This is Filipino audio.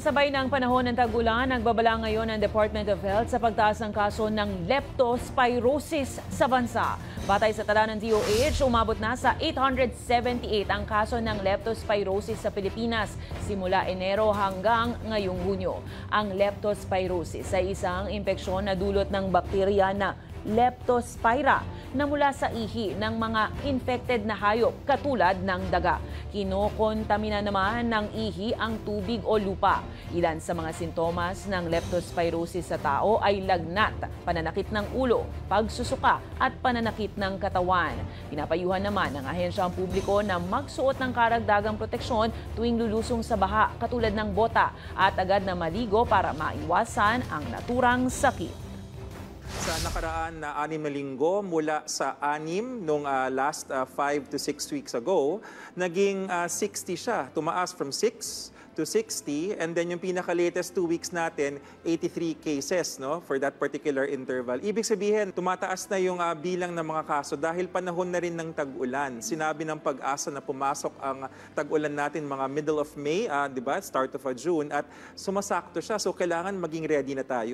Kasabay ng panahon ng tag-ulan, nagbabala ngayon ang Department of Health sa pagtaas ng kaso ng leptospirosis sa bansa. Batay sa tala ng DOH, umabot na sa 878 ang kaso ng leptospirosis sa Pilipinas simula Enero hanggang ngayong Hunyo. Ang leptospirosis ay isang impeksyon na dulot ng bakterya na Leptospira na mula sa ihi ng mga infected na hayop katulad ng daga. Kinokontamina naman ng ihi ang tubig o lupa. Ilan sa mga sintomas ng leptospirosis sa tao ay lagnat, pananakit ng ulo, pagsusuka at pananakit ng katawan. Pinapayuhan naman ng ahensyang publiko na magsuot ng karagdagang proteksyon tuwing lulusong sa baha katulad ng bota at agad na maligo para maiwasan ang naturang sakit. Sa nakaraan na 6 na linggo, mula sa 6 nung last 5 to 6 weeks ago, naging 60 siya. Tumaas from 6 to 60, and then yung pinaka-latest 2 weeks natin, 83 cases for that particular interval. Ibig sabihin, tumataas na yung bilang ng mga kaso dahil panahon na rin ng tag-ulan. Sinabi ng Pag-asa na pumasok ang tag-ulan natin mga middle of May, di ba? Start of June, at sumasakto siya. So kailangan maging ready na tayo.